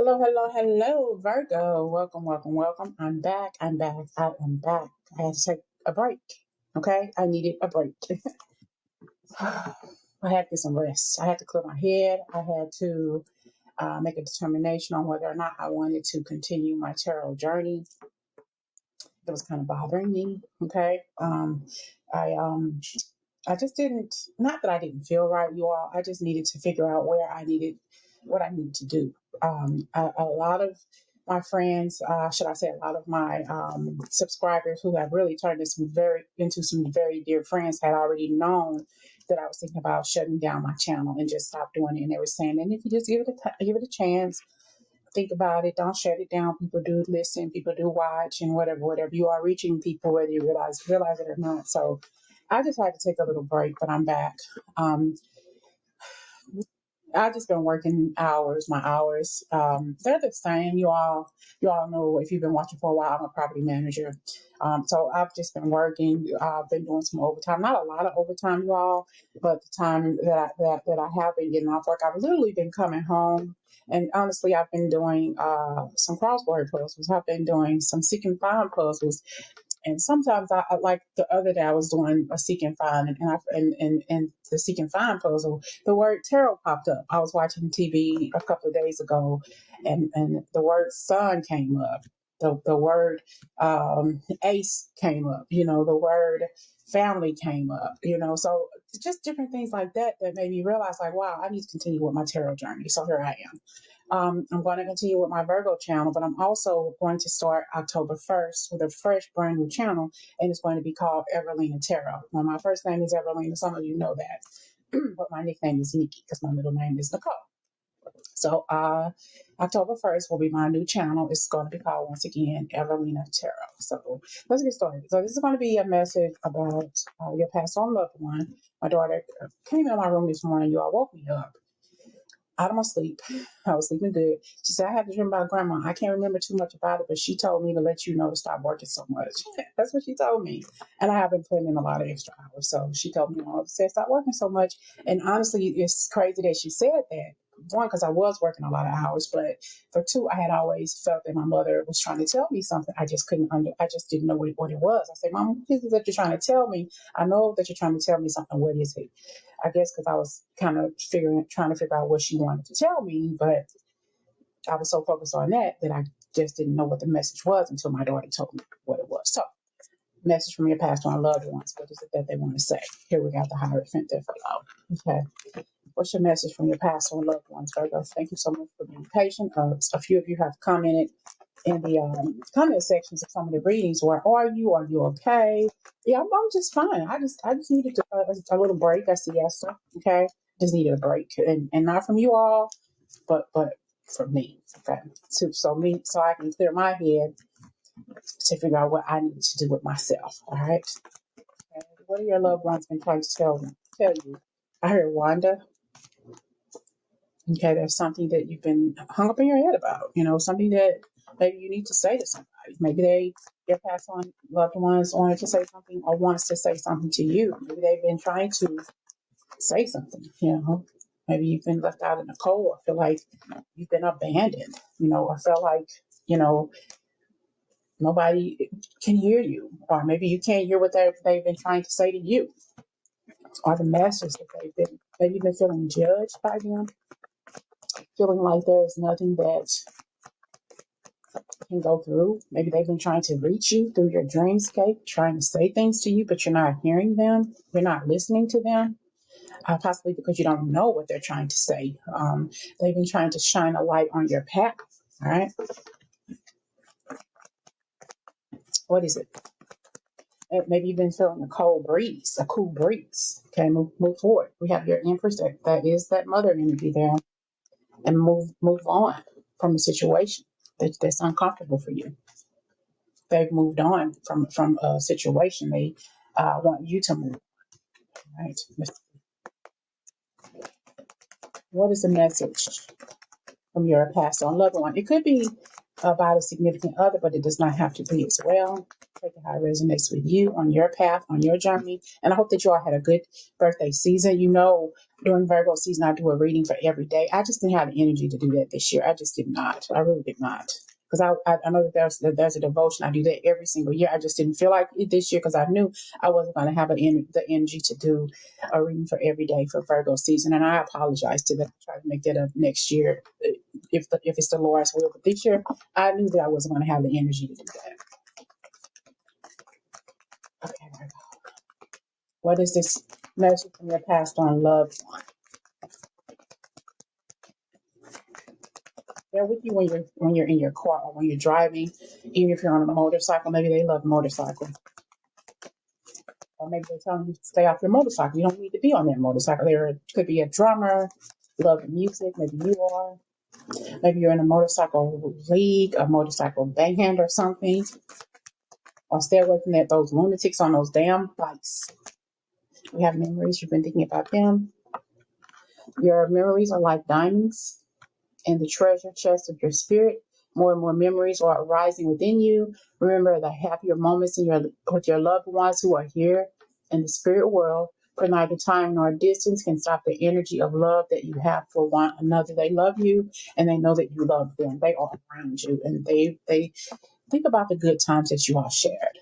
Hello, hello, hello, Virgo. Welcome, welcome, welcome. I'm back. I'm back. I am back. I had to take a break. Okay. I needed a break. I had to get some rest. I had to clear my head. I had to make a determination on whether or not I wanted to continue my tarot journey. It was kind of bothering me. Okay. I I just didn't, not that I didn't feel right, you all. I just needed to figure out what I needed to do. A lot of my friends, should I say, a lot of my subscribers who have really turned into some very dear friends had already known that I was thinking about shutting down my channel and just stop doing it. And they were saying, and if you just give it a chance, think about it, don't shut it down. People do listen, people do watch, and whatever. You are reaching people whether you realize it or not. So I just had to take a little break, but I'm back. Um, I've just been working hours. My hours, they're the same. You all know if you've been watching for a while. I'm a property manager, so I've just been working. I've been doing some overtime. Not a lot of overtime, you all, but the time that I have been getting off work, I've literally been coming home. And honestly, I've been doing some crossword puzzles. I've been doing some seek and find puzzles. And sometimes I like the other day I was doing a seek and find, and the seek and find puzzle, the word tarot popped up. I was watching TV a couple of days ago, and the word sun came up. The word ace came up. The word family came up. So just different things like that made me realize, like, wow, I need to continue with my tarot journey. So here I am. I'm going to continue with my Virgo channel, but I'm also going to start October 1st with a fresh, brand new channel, and it's going to be called Everlina Tarot. Now, my first name is Everlina. Some of you know that, but my nickname is Nikki because my middle name is Nicole. So, October 1st will be my new channel. It's going to be called, once again, Everlina Tarot. So, let's get started. So, this is going to be a message about your past on loved one. My daughter came in my room this morning. You all woke me up out of my sleep. I was sleeping good. She said, I had to dream about grandma. I can't remember too much about it, but she told me to let you know to stop working so much. That's what she told me. And I have been putting in a lot of extra hours. So she told me, said, stop working so much. And honestly, it's crazy that she said that. One, because I was working a lot of hours, but for two, I had always felt that my mother was trying to tell me something. I just I just didn't know what it was. I said, Mom, what is it that you're trying to tell me? I know that you're trying to tell me something. What is it? I guess because I was kind of trying to figure out what she wanted to tell me, but I was so focused on that I just didn't know what the message was until my daughter told me what it was. So, message from your past on loved ones. What is it that they want to say? Here we got the Hierophant there for you. Okay. What's your message from your past on loved ones, Virgo? Thank you so much for being patient. A few of you have commented in the comment sections of some of the readings. Where are you? Are you okay? Yeah, I'm just fine. I just needed a little break. I see yes, sir. Okay, just needed a break, and not from you all, but from me. Okay, so I can clear my head to figure out what I need to do with myself. All right. Okay. What are your loved ones been trying to tell you? I heard Wanda. Okay, there's something that you've been hung up in your head about, something that maybe you need to say to somebody. Maybe your past on loved ones wanted to say something or wants to say something to you. Maybe they've been trying to say something. Maybe you've been left out in the cold or feel like you've been abandoned, or feel like, you know, nobody can hear you. Or maybe you can't hear what they've been trying to say to you. Or the messages that maybe you've been feeling judged by them, feeling like there's nothing that can go through. Maybe they've been trying to reach you through your dreamscape, trying to say things to you, but you're not hearing them. You're not listening to them, possibly because you don't know what they're trying to say. They've been trying to shine a light on your path. All right. What is it? Maybe you've been feeling a cold breeze, a cool breeze. Okay, move forward. We have your Empress. That is that mother energy there, and move on from the situation that's uncomfortable for you. They've moved on from a situation. They want you to move. Right. What is the message from your past on loved one? It could be about a significant other, but it does not have to be as well. Take it how it resonates with you on your path, on your journey. And I hope that you all had a good birthday season. You know, during Virgo season, I do a reading for every day. I just didn't have the energy to do that this year. I just did not. I really did not. Because I know that there's a devotion. I do that every single year. I just didn't feel like it this year because I knew I wasn't going to have the energy to do a reading for every day for Virgo season. And I apologize to them. Try to make that up next year if it's the Lord's will. But this year, I knew that I wasn't going to have the energy to do that. Okay, what is this message from your past on loved one? They're with you when you're in your car or when you're driving, even if you're on a motorcycle. Maybe they love motorcycle, or maybe they're telling you to stay off your motorcycle. You don't need to be on that motorcycle. There could be a drummer, love music. Maybe you are. Maybe you're in a motorcycle league, a motorcycle band, or something. Or stay away from those lunatics on those damn bikes. You have memories. You've been thinking about them. Your memories are like diamonds in the treasure chest of your spirit. More and more memories are arising within you. Remember the happier moments with your loved ones who are here in the spirit world. For neither time nor distance can stop the energy of love that you have for one another. They love you and they know that you love them. They are around you and they think about the good times that you all shared.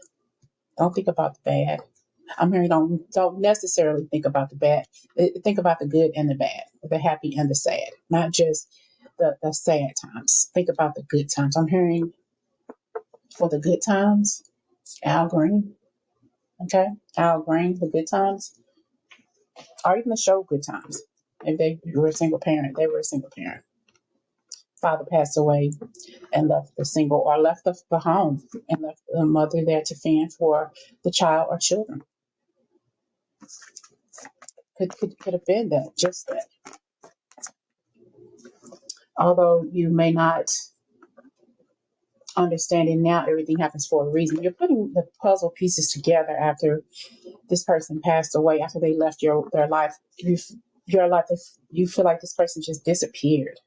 Don't think about the bad. I'm hearing don't necessarily think about the bad. Think about the good and the bad, the happy and the sad, not just the sad times. Think about the good times. I'm hearing for the good times, Al Green. Okay, Al Green, the good times, or even the show Good Times. If they were a single parent, they were a single parent. Father passed away and left the single or left the home and left the mother there to fend for the child or children. Could have been that, just that. Although you may not understand it now, everything happens for a reason. You're putting the puzzle pieces together after this person passed away, after they left their life. Your life, you feel like this person just disappeared.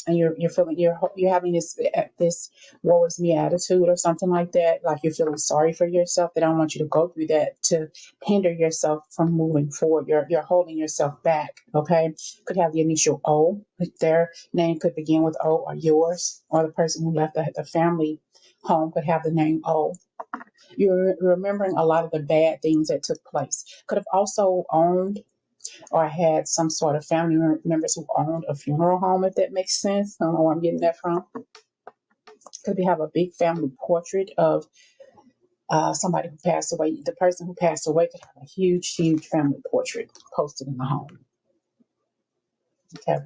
And you're feeling you're having this woe is me attitude or something like that, like you're feeling sorry for yourself. They don't want you to go through that to hinder yourself from moving forward. You're holding yourself back. Okay, could have the initial O. Their name could begin with O, or yours, or the person who left the family home could have the name O. You're remembering a lot of the bad things that took place. Could have also owned or had some sort of family members who owned a funeral home, if that makes sense. I don't know where I'm getting that from. Could we have a big family portrait of somebody who passed away? The person who passed away could have a huge, huge family portrait posted in the home. Okay.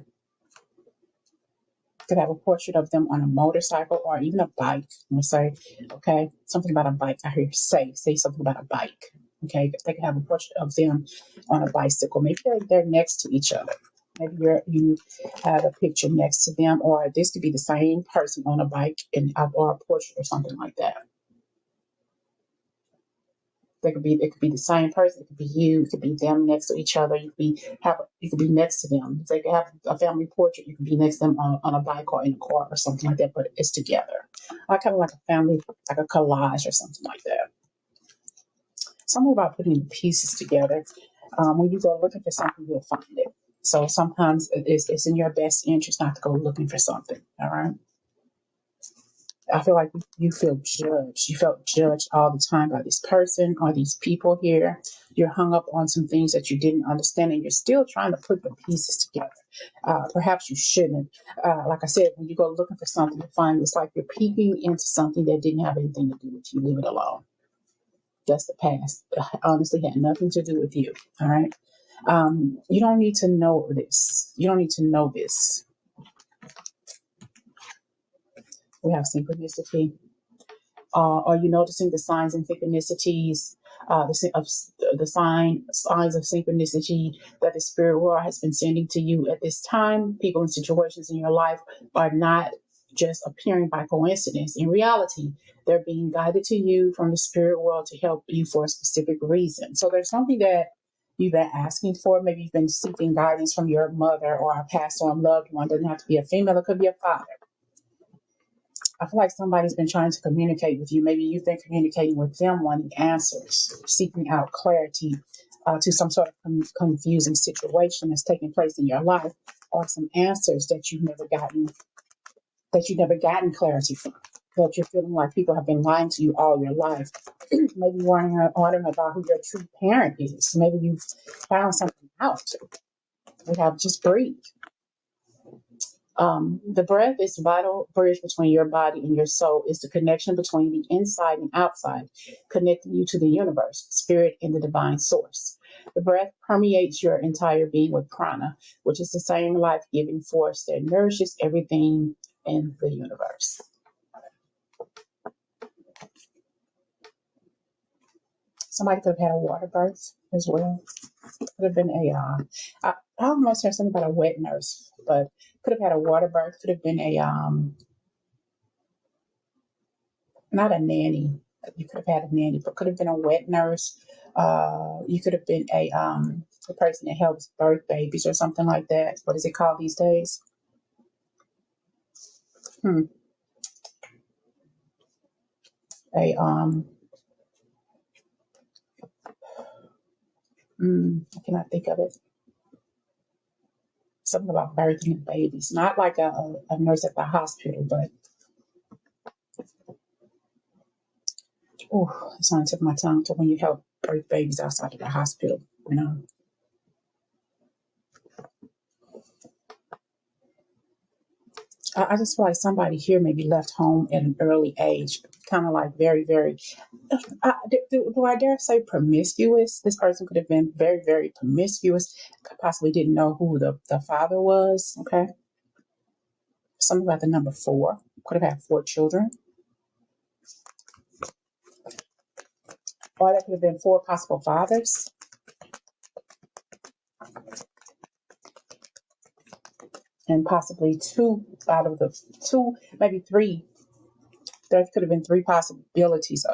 Could have a portrait of them on a motorcycle or even a bike. I'm gonna say, okay, something about a bike. I hear you say something about a bike. Okay, they could have a portrait of them on a bicycle. Maybe they're next to each other. Maybe you have a picture next to them, or this could be the same person on a bike or a portrait or something like that. It could be the same person. It could be you. It could be them next to each other. You could be next to them. If they could have a family portrait, you could be next to them on a bike or in a car or something like that. But it's together, kind of like a family, like a collage or something like that. Something about putting the pieces together. When you go looking for something, you'll find it. So sometimes it's in your best interest not to go looking for something. All right. I feel like you feel judged. You felt judged all the time by this person or these people here. You're hung up on some things that you didn't understand, and you're still trying to put the pieces together. Perhaps you shouldn't. Like I said, when you go looking for something, you find it's like you're peeking into something that didn't have anything to do with you. Leave it alone. That's the past. It honestly had nothing to do with you. All right. You don't need to know this. You don't need to know this. We have synchronicity. Are you noticing the signs and synchronicities, signs of synchronicity that the spirit world has been sending to you at this time? People and situations in your life are not just appearing by coincidence. In reality, they're being guided to you from the spirit world to help you for a specific reason. So there's something that you've been asking for. Maybe you've been seeking guidance from your mother or a past on loved one. It doesn't have to be a female, it could be a father. I feel like somebody's been trying to communicate with you. Maybe you've been communicating with them, wanting answers, seeking out clarity to some sort of confusing situation that's taking place in your life, or some answers that you've never gotten clarity from. That you're feeling like people have been lying to you all your life. Maybe you're wondering about who your true parent is. Maybe you've found something out. We have just breathe. The breath is vital bridge between your body and your soul. Is the connection between the inside and outside, connecting you to the universe, spirit, and the divine source. The breath permeates your entire being with prana, which is the same life-giving force that nourishes everything in the universe. Somebody could have had a water birth as well. Could have been I almost heard something about a wet nurse, but could have had a water birth. Could have been not a nanny. You could have had a nanny, but could have been a wet nurse. You could have been a person that helps birth babies or something like that. What is it called these days? Hmm. A I cannot think of it. Something about birthing babies. Not like a nurse at the hospital, but oh, it's on the tip of my tongue. To when you help birth babies outside of the hospital, you know. I just feel like somebody here maybe left home at an early age, kind of like very, very, do I dare say promiscuous? This person could have been very, very promiscuous, possibly didn't know who the father was, okay? Something about the number four, could have had four children, or that could have been four possible fathers, and possibly two out of the two, maybe three. There could have been three possibilities.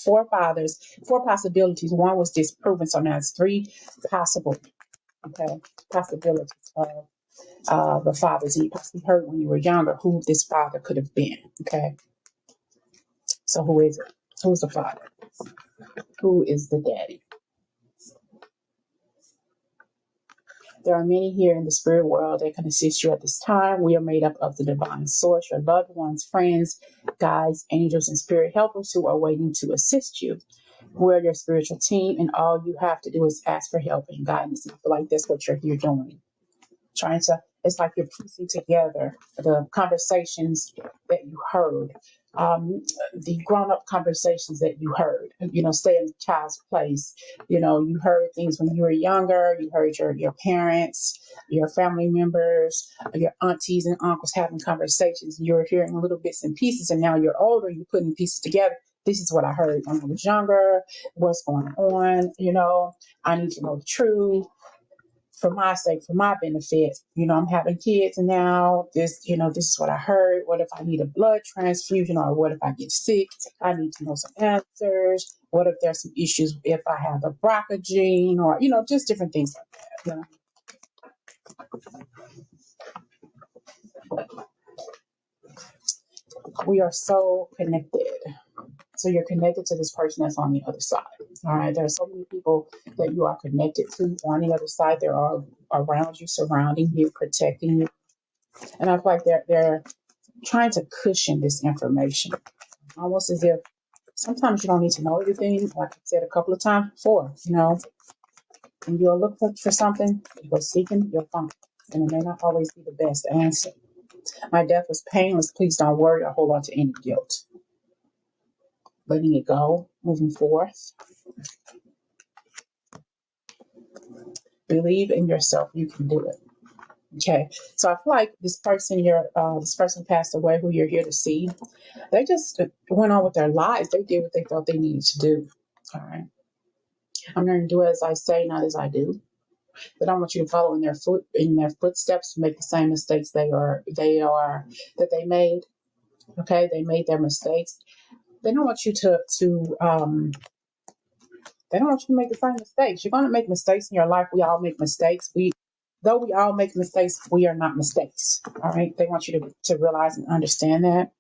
Four fathers, four possibilities. One was disproven, so now it's three possible, okay, possibilities of the fathers. And you possibly heard when you were younger who this father could have been, okay? So who is it? Who's the father? Who is the daddy? There are many here in the spirit world that can assist you at this time. We are made up of the divine source, your loved ones, friends, guides, angels, and spirit helpers who are waiting to assist you. We're your spiritual team, and all you have to do is ask for help and guidance. And I feel like that's what you're here doing. It's like you're piecing together the conversations that you heard, um, the grown up conversations that you heard, stay in the child's place. You heard things when you were younger, you heard your parents, your family members, your aunties and uncles having conversations. You're hearing little bits and pieces, and now you're older, you're putting pieces together. This is what I heard when I was younger. What's going on? I need to know the truth for my sake, for my benefit. I'm having kids now. This is what I heard. What if I need a blood transfusion, or what if I get sick? I need to know some answers. What if there's some issues if I have a BRCA gene, or, just different things like that. We are so connected. So you're connected to this person that's on the other side. All right. There are so many people that you are connected to on the other side. They are around you, surrounding you, protecting you. And I feel like they're trying to cushion this information, almost as if sometimes you don't need to know everything. Like I said a couple of times before, when you'll look for something, you go seeking, you'll find. And it may not always be the best answer. My death was painless. Please don't worry or hold on to any guilt. Letting it go, moving forth. Believe in yourself. You can do it. Okay. So I feel like this person passed away who you're here to see. They just went on with their lives. They did what they felt they needed to do. All right. I'm going to do as I say, not as I do. They don't want you to follow in their footsteps to make the same mistakes that they made. Okay, they made their mistakes. They don't want you they don't want you to make the same mistakes. You're going to make mistakes in your life. We all make mistakes. Though we all make mistakes, we are not mistakes. All right. They want you to realize and understand that.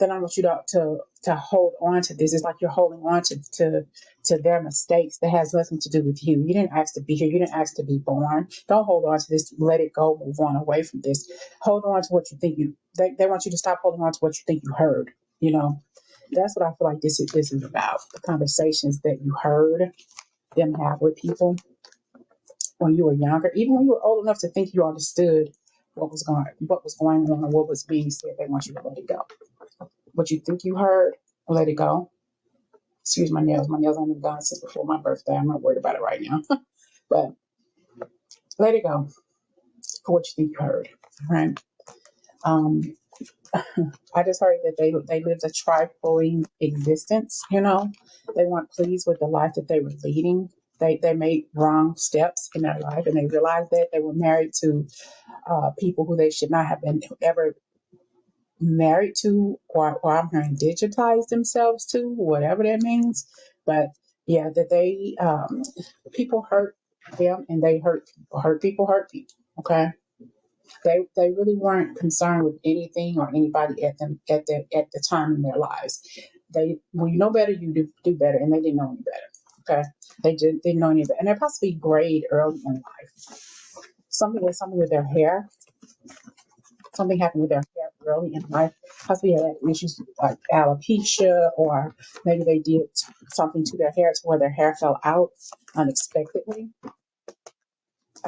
Then I want you to hold on to this. It's like you're holding on to their mistakes that has nothing to do with you. You didn't ask to be here. You didn't ask to be born. Don't hold on to this. Let it go. Move on away from this. Hold on to what you think you. They want you to stop holding on to what you think you heard. You know, that's what I feel like this is about. The conversations that you heard them have with people when you were younger, even when you were old enough to think you understood what was going on, and what was being said. They want you to let it go. What you think you heard, let it go. Excuse my nails. My nails haven't been done since before my birthday. I'm not worried about it right now. But let it go for what you think you heard. Right. Um, I just heard that they lived a trifling existence. They weren't pleased with the life that they were leading. They made wrong steps in their life, and they realized that they were married to people who they should not have been ever married to, or I'm hearing digitize themselves to, whatever that means. But yeah, that people hurt them, and they hurt people. Okay. They really weren't concerned with anything or anybody at the time in their lives. When you know better, you do better, and they didn't know any better. Okay. They didn't know any better, and they possibly grayed early in life. Something with their hair. Something happened with their hair early in life. Possibly had issues like alopecia, or maybe they did something to their hair to where their hair fell out unexpectedly.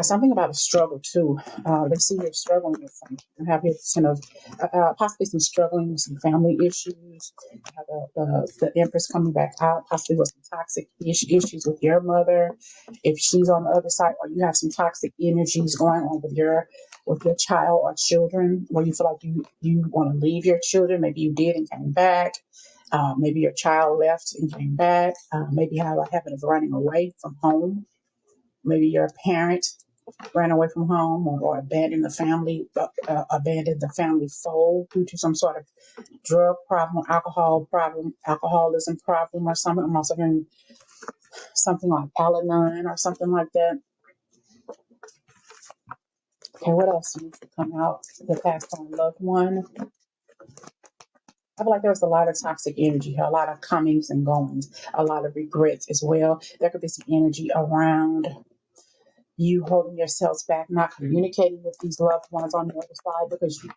Something about a struggle too. They see you're struggling with something. You have this kind of possibly some struggling with some family issues. You have the Empress coming back out, possibly with some toxic issues with your mother, if she's on the other side, or you have some toxic energies going on with your child or children, where you feel like you want to leave your children. Maybe you did and came back. Maybe your child left and came back. Maybe you have a habit of running away from home. Maybe you're a parent, ran away from home, or abandoned the family fold due to some sort of drug problem, alcoholism problem, or something. I'm also hearing something like Al-Anon or something like that. Okay, what else needs to come out? The past on loved one. I feel like there's a lot of toxic energy here, a lot of comings and goings, a lot of regrets as well. There could be some energy around you holding yourselves back, not communicating with these loved ones on the other side because you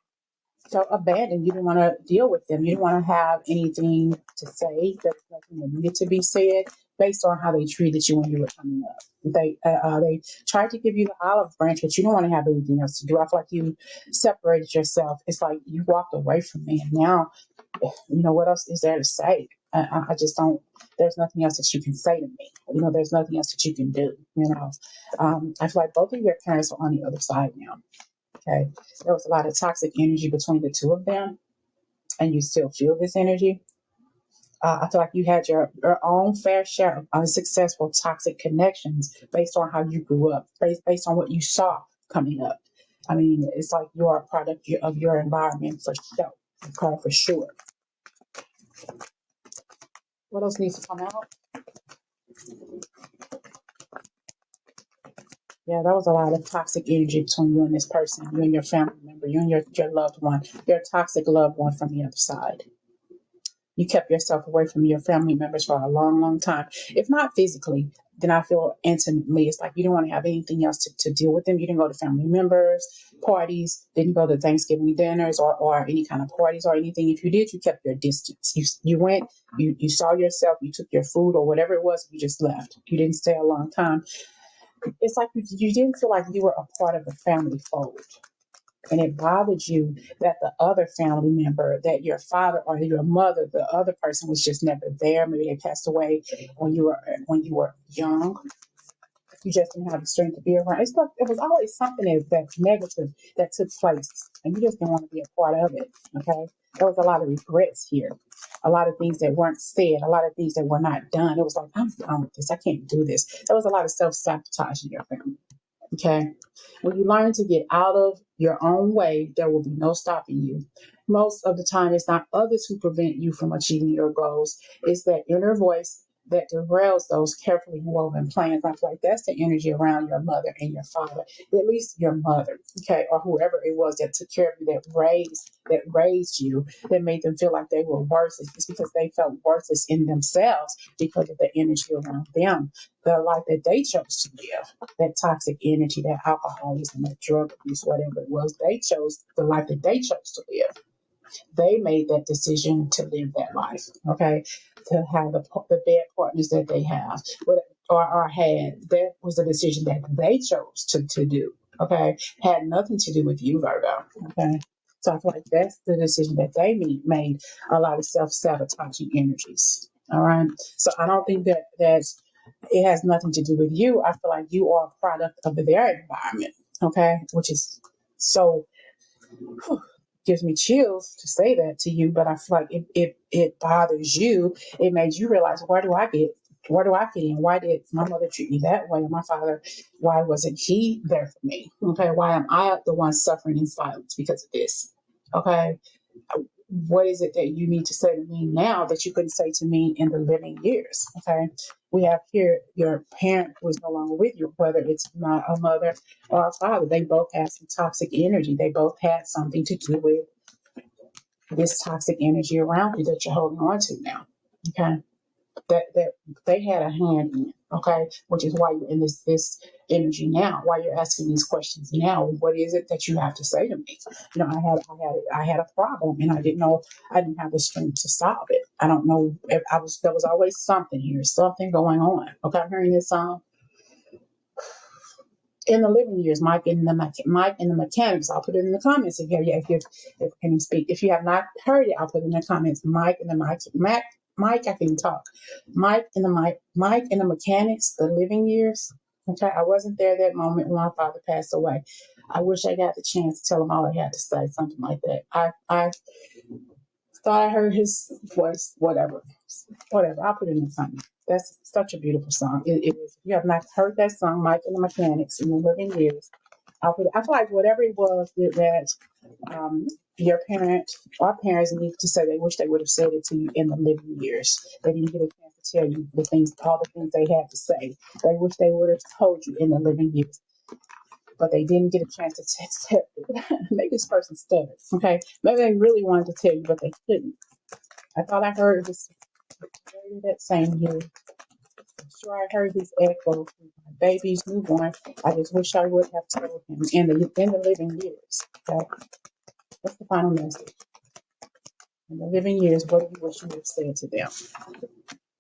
felt abandoned. You didn't want to deal with them. You didn't want to have anything to say. There's nothing that needed to be said based on how they treated you when you were coming up. They tried to give you the olive branch, but you don't want to have anything else to do. I feel like you separated yourself. It's like you walked away from me, and now, what else is there to say? I just don't. There's nothing else that you can say to me. There's nothing else that you can do. I feel like both of your parents are on the other side now. Okay. There was a lot of toxic energy between the two of them, and you still feel this energy. I feel like you had your own fair share of unsuccessful toxic connections based on how you grew up, based on what you saw coming up. I mean, it's like you're a product of your environment for sure. Okay, for sure. What else needs to come out? Yeah, that was a lot of toxic energy between you and this person, you and your family member, you and your loved one, your toxic loved one from the other side. You kept yourself away from your family members for a long, long time. If not physically, then I feel intimately. It's like you don't want to have anything else to deal with them. You didn't go to family members, parties, didn't go to Thanksgiving dinners or any kind of parties or anything. If you did, you kept your distance. You went, you saw yourself, you took your food or whatever it was, you just left. You didn't stay a long time. It's like you didn't feel like you were a part of the family fold. And it bothered you that the other family member, that your father or your mother, the other person was just never there. Maybe they passed away when you were young. You just didn't have the strength to be around. It's like it was always something that's negative that took place, and you just didn't want to be a part of it. Okay, there was a lot of regrets here, a lot of things that weren't said, a lot of things that were not done. It was like, I'm done with this. I can't do this. There was a lot of self-sabotage in your family. Okay. When you learn to get out of your own way, there will be no stopping you. Most of the time, it's not others who prevent you from achieving your goals. It's that inner voice that derails those carefully woven plans. I feel like that's the energy around your mother and your father, at least your mother, okay, or whoever it was that took care of you, that raised you, that made them feel like they were worthless. It's because they felt worthless in themselves because of the energy around them, the life that they chose to live, that toxic energy, that alcoholism, that drug abuse, whatever it was. They chose the life that they chose to live. They made that decision to live that life, okay, to have the bad partners that they have, or had. That was the decision that they chose to do, okay, had nothing to do with you, Virgo, okay. So I feel like that's the decision that they made a lot of self-sabotaging energies, all right. So I don't think that's it has nothing to do with you. I feel like you are a product of their environment, okay, which is so whew, gives me chills to say that to you, but I feel like it bothers you. It made you realize, where do I fit in? Why did my mother treat me that way? And my father, why wasn't he there for me? Okay, why am I the one suffering in silence because of this? Okay, what is it that you need to say to me now that you couldn't say to me in the living years? Okay, we have here your parent who is no longer with you, whether it's a mother or a father. They both have some toxic energy. They both had something to do with this toxic energy around you that you're holding on to now. Okay, that they had a hand in. Okay, which is why you're in this energy now. Why you're asking these questions now? What is it that you have to say to me? You know, I had a problem, and I didn't know I didn't have the strength to solve it. I don't know if I was there was always something here, something going on. Okay, I'm hearing this song in the living years, Mike and the mechanics. I'll put it in the comments if can you speak. If you have not heard it, I'll put it in the comments. Mike and the Mike, I can talk. Mike and the mechanics, the living years. Okay, I wasn't there that moment when my father passed away. I wish I got the chance to tell him all I had to say, something like that. I thought I heard his voice, whatever. I'll put it in the comments. That's such a beautiful song. It is. If you have not heard that song, Mike and the Mechanics in the living years, I feel like whatever it was that your parent or parents need to say, they wish they would have said it to you in the living years. They didn't get a chance to tell you all the things they had to say. They wish they would have told you in the living years, but they didn't get a chance to tell you. Maybe this person stutters. Okay, maybe they really wanted to tell you, but they couldn't. I thought I heard this that same year. I'm sure I heard his echo through my baby's newborn. I just wish I would have told him in the living years. Okay, that's the final message. In the living years, what do you wish you would have said to them?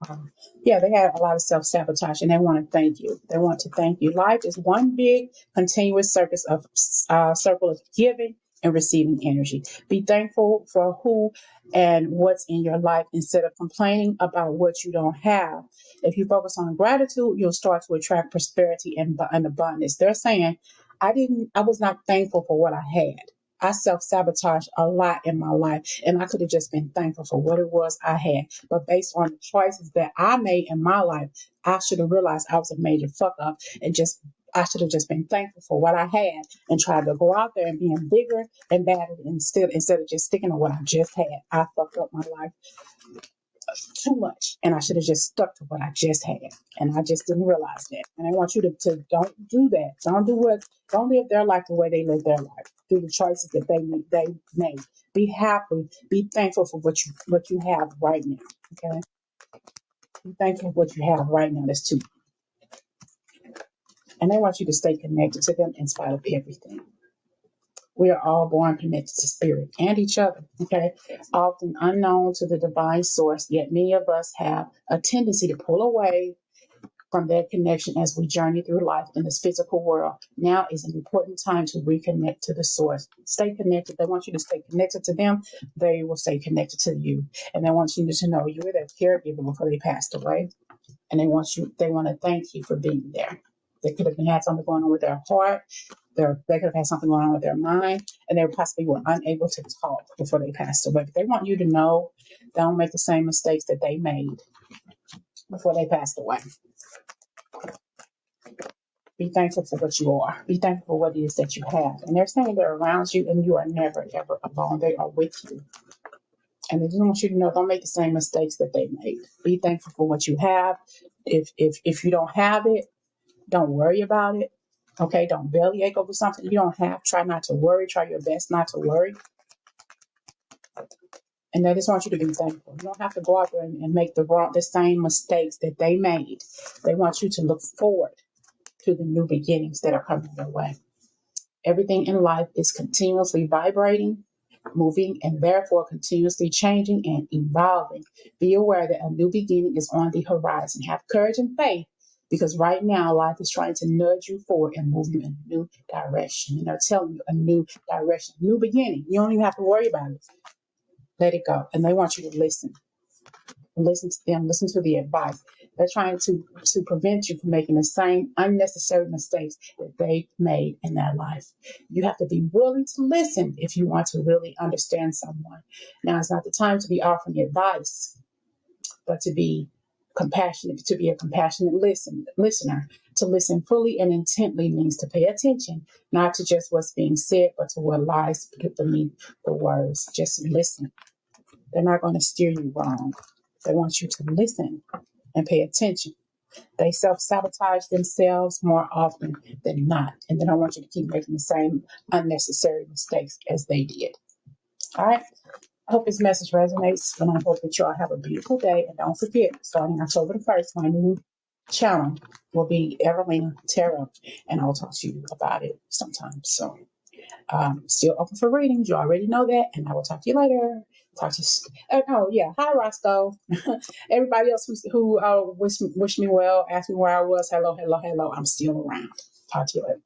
Um, yeah, they had a lot of self sabotage, and they want to thank you. They want to thank you. Life is one big continuous circle of giving and receiving energy. Be thankful for who and what's in your life instead of complaining about what you don't have. If you focus on gratitude, you'll start to attract prosperity and abundance. They're saying, I was not thankful for what I had. I self sabotaged a lot in my life, and I could have just been thankful for what it was I had. But based on the choices that I made in my life, I should have realized I was a major fuck up, and just I should have just been thankful for what I had and tried to go out there and being bigger and badder instead of just sticking to what I just had. I fucked up my life too much, and I should have just stuck to what I just had, and I just didn't realize that. And I want you to don't do that. Don't live their life the way they live their life through the choices that they made. Be happy. Be thankful for what you have right now. Okay, be thankful for what you have right now. That's two. And they want you to stay connected to them in spite of everything. We are all born connected to spirit and each other, okay? Often unknown to the divine source, yet many of us have a tendency to pull away from that connection as we journey through life in this physical world. Now is an important time to reconnect to the source. Stay connected. They want you to stay connected to them. They will stay connected to you. And they want you to know you were their caregiver before they passed away. And they want to thank you for being there. They could have had something going on with their heart. They could have had something going on with their mind, and they possibly were unable to talk before they passed away. But they want you to know, don't make the same mistakes that they made before they passed away. Be thankful for what you are. Be thankful for what it is that you have. And they're saying they're around you, and you are never, ever alone. They are with you. And they just want you to know, don't make the same mistakes that they made. Be thankful for what you have. If you don't have it, don't worry about it. Okay, don't bellyache over something you don't have. Try not to worry. Try your best not to worry. And they just want you to be thankful. You don't have to go out there and make the same mistakes that they made. They want you to look forward to the new beginnings that are coming your way. Everything in life is continuously vibrating, moving, and therefore continuously changing and evolving. Be aware that a new beginning is on the horizon. Have courage and faith, because right now life is trying to nudge you forward and move you in a new direction. And they're telling you a new direction, new beginning. You don't even have to worry about it. Let it go. And they want you to listen. Listen to them, listen to the advice. They're trying to prevent you from making the same unnecessary mistakes that they made in their life. You have to be willing to listen if you want to really understand someone. Now, it's not the time to be offering advice, but to be compassionate, to be a compassionate listener. To listen fully and intently means to pay attention, not to just what's being said, but to what lies beneath the words. Just listen. They're not going to steer you wrong. They want you to listen and pay attention. They self-sabotage themselves more often than not. And they don't want you to keep making the same unnecessary mistakes as they did. All right. I hope this message resonates, and I hope that you all have a beautiful day. And don't forget, starting October the 1st, my new channel will be Evelina Tarot, and I will talk to you about it sometime soon. Still open for readings. You already know that. And I will talk to you later. Talk to you. Oh, yeah. Hi, Roscoe. Everybody else who wish me well, asked me where I was. Hello, hello, hello. I'm still around. Talk to you later.